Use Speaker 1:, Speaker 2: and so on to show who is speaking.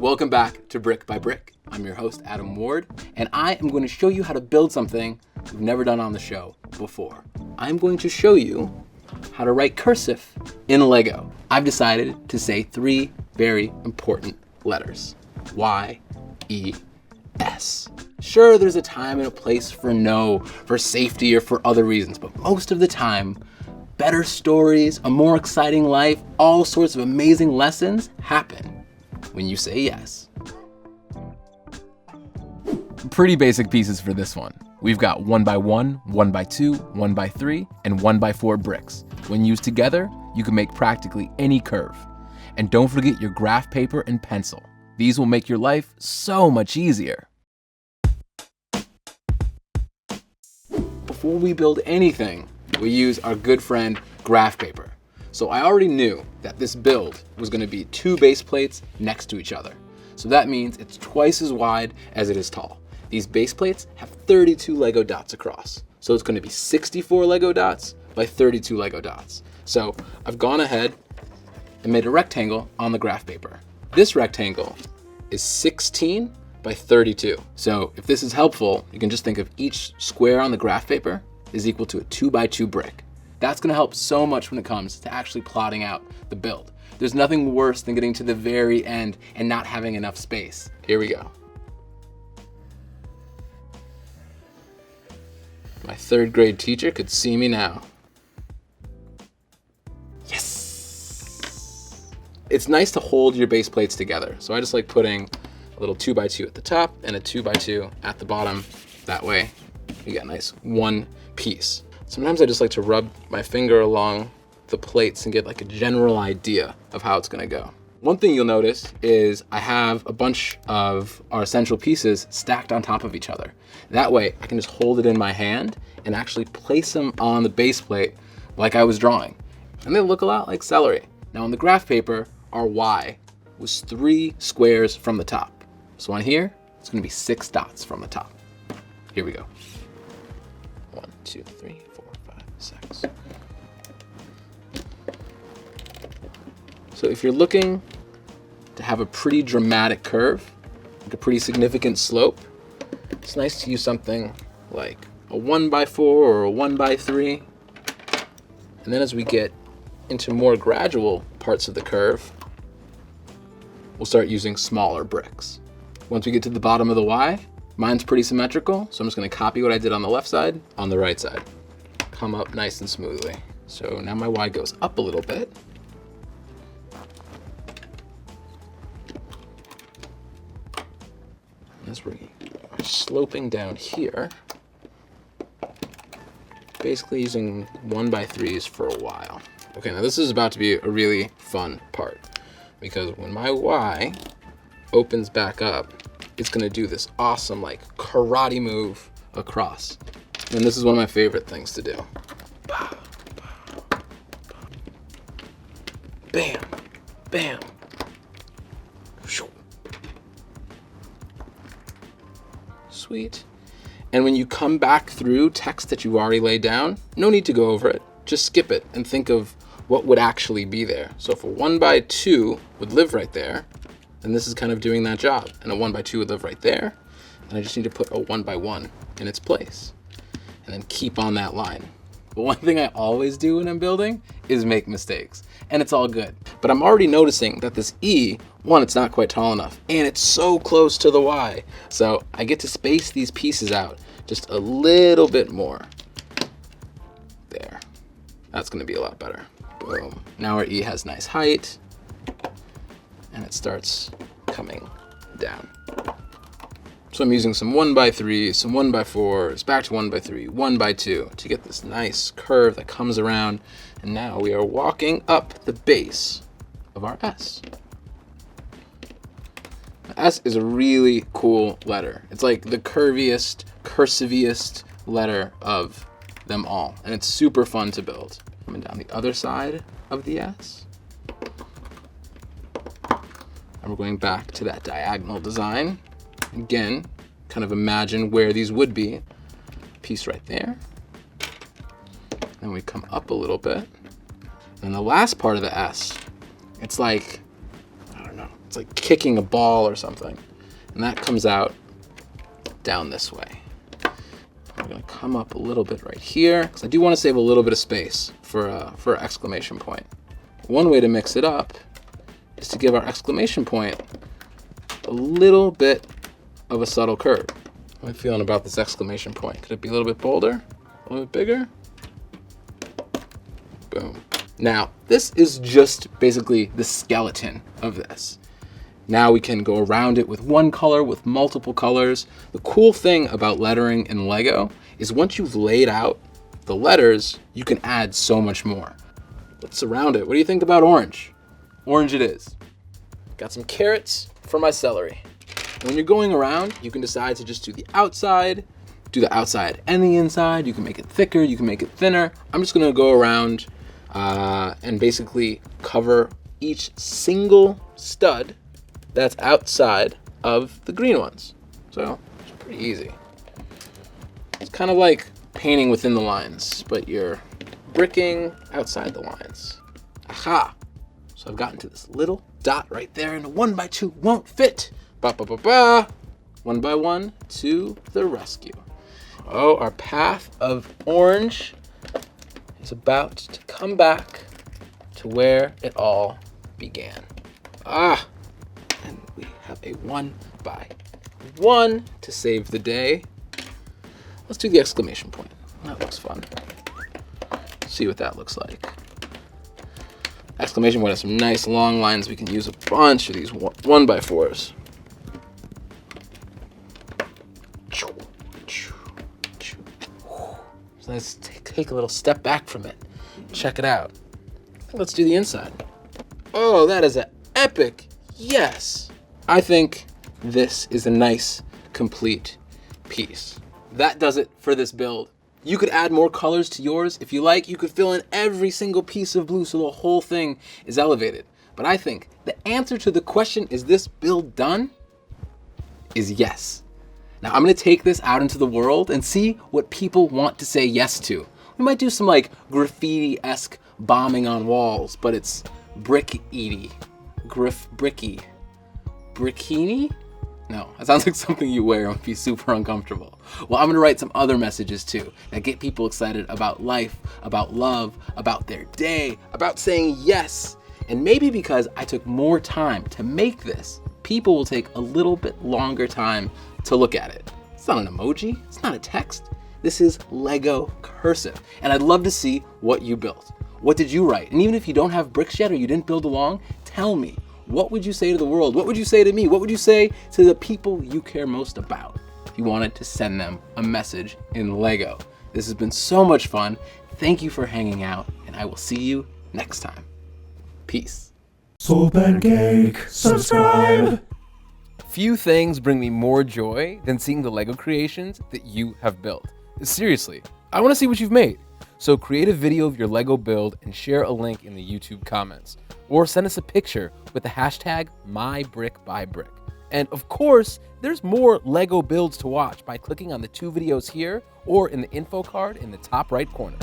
Speaker 1: Welcome back to Brick by Brick. I'm your host, Adam Ward, and I am going to show you how to build something we've never done on the show before. I'm going to show you how to write cursive in Lego. I've decided to say three very important letters. Y-E-S. Sure, there's a time and a place for no, for safety, or for other reasons, but most of the time, better stories, a more exciting life, all sorts of amazing lessons happen when you say yes. Pretty basic pieces for this one. We've got 1x1, 1x2, 1x3, and 1x4 bricks. When used together, you can make practically any curve. And don't forget your graph paper and pencil. These will make your life so much easier. Before we build anything, we use our good friend graph paper. So I already knew that this build was going to be two base plates next to each other. So that means it's twice as wide as it is tall. These base plates have 32 Lego dots across. So it's going to be 64 Lego dots by 32 Lego dots. So I've gone ahead and made a rectangle on the graph paper. This rectangle is 16 by 32. So if this is helpful, you can just think of each square on the graph paper is equal to a 2x2 brick. That's gonna help so much when it comes to actually plotting out the build. There's nothing worse than getting to the very end and not having enough space. Here we go. My third grade teacher could see me now. Yes! It's nice to hold your base plates together. So I just like putting a little 2x2 at the top and a 2x2 at the bottom. That way you get a nice one piece. Sometimes I just like to rub my finger along the plates and get like a general idea of how it's gonna go. One thing you'll notice is I have a bunch of our essential pieces stacked on top of each other. That way I can just hold it in my hand and actually place them on the base plate like I was drawing. And they look a lot like celery. Now on the graph paper, our Y was 3 squares from the top. So on here, it's gonna be 6 dots from the top. Here we go. 1, 2, 3, 4, 5, 6. So if you're looking to have a pretty dramatic curve, like a pretty significant slope, it's nice to use something like a 1x4 or a 1x3. And then as we get into more gradual parts of the curve, we'll start using smaller bricks. Once we get to the bottom of the Y, mine's pretty symmetrical, so I'm just gonna copy what I did on the left side on the right side. Come up nice and smoothly. So now my Y goes up a little bit. As we're sloping down here, basically using 1x3s for a while. Okay, now this is about to be a really fun part because when my Y opens back up, it's gonna do this awesome like karate move across. And this is one of my favorite things to do. Bam, bam. Sweet. And when you come back through text that you already laid down, no need to go over it. Just skip it and think of what would actually be there. So if a 1x2 would live right there, then this is kind of doing that job. And a 1x2 would live right there. And I just need to put a 1x1 in its place. And then keep on that line. But one thing I always do when I'm building is make mistakes. And it's all good. But I'm already noticing that this E, one, it's not quite tall enough. And it's so close to the Y. So I get to space these pieces out just a little bit more. There. That's gonna be a lot better. Boom. Now our E has nice height. And it starts coming down. So I'm using some 1x3s, some 1x4s, back to 1x3, 1x2 to get this nice curve that comes around. And now we are walking up the base of our S. S is a really cool letter. It's like the curviest, cursiviest letter of them all. And it's super fun to build. Coming down the other side of the S. And we're going back to that diagonal design. Again, kind of imagine where these would be. Piece right there. Then we come up a little bit. And the last part of the S, it's like, I don't know, It's like kicking a ball or something. And that comes out down this way. I'm gonna come up a little bit right here, because I do want to save a little bit of space for an exclamation point. One way to mix it up is to give our exclamation point a little bit of a subtle curve. How am I feeling about this exclamation point? Could it be a little bit bolder? A little bit bigger? Boom. Now, this is just basically the skeleton of this. Now we can go around it with one color, with multiple colors. The cool thing about lettering in Lego is once you've laid out the letters, you can add so much more. Let's surround it. What do you think about orange? Orange it is. Got some carrots for my celery. And when you're going around, you can decide to just do the outside and the inside. You can make it thicker, you can make it thinner. I'm just gonna go around and basically cover each single stud that's outside of the green ones. So it's pretty easy. It's kind of like painting within the lines, but you're bricking outside the lines. Aha! So I've gotten to this little dot right there, and a 1x2 won't fit. Ba ba ba ba. 1 by 1 to the rescue. Oh, our path of orange is about to come back to where it all began. Ah! And we have a 1 by 1 to save the day. Let's do the exclamation point. That looks fun. See what that looks like. Exclamation point has some nice long lines. We can use a bunch of these 1 by 4s. So let's take a little step back from it. Check it out. Let's do the inside. Oh, that is an epic yes. I think this is a nice, complete piece. That does it for this build. You could add more colors to yours if you like. You could fill in every single piece of blue so the whole thing is elevated. But I think the answer to the question, is this build done? Is yes. Now I'm gonna take this out into the world and see what people want to say yes to. We might do some like graffiti-esque bombing on walls, but it's brick-eaty. Bricky. Brickini? No, that sounds like something you wear and would be super uncomfortable. Well, I'm gonna write some other messages too that get people excited about life, about love, about their day, about saying yes. And maybe because I took more time to make this, people will take a little bit longer time to look at it. It's not an emoji, it's not a text. This is LEGO Cursive. And I'd love to see what you built. What did you write? And even if you don't have bricks yet or you didn't build along, tell me. What would you say to the world? What would you say to me? What would you say to the people you care most about if you wanted to send them a message in Lego? This has been so much fun. Thank you for hanging out, and I will see you next time. Peace.
Speaker 2: SoulPancake, subscribe!
Speaker 1: Few things bring me more joy than seeing the Lego creations that you have built. Seriously, I want to see what you've made. So create a video of your Lego build and share a link in the YouTube comments. Or send us a picture with the hashtag #MyBrickByBrick. And of course, there's more Lego builds to watch by clicking on the 2 videos here or in the info card in the top right corner.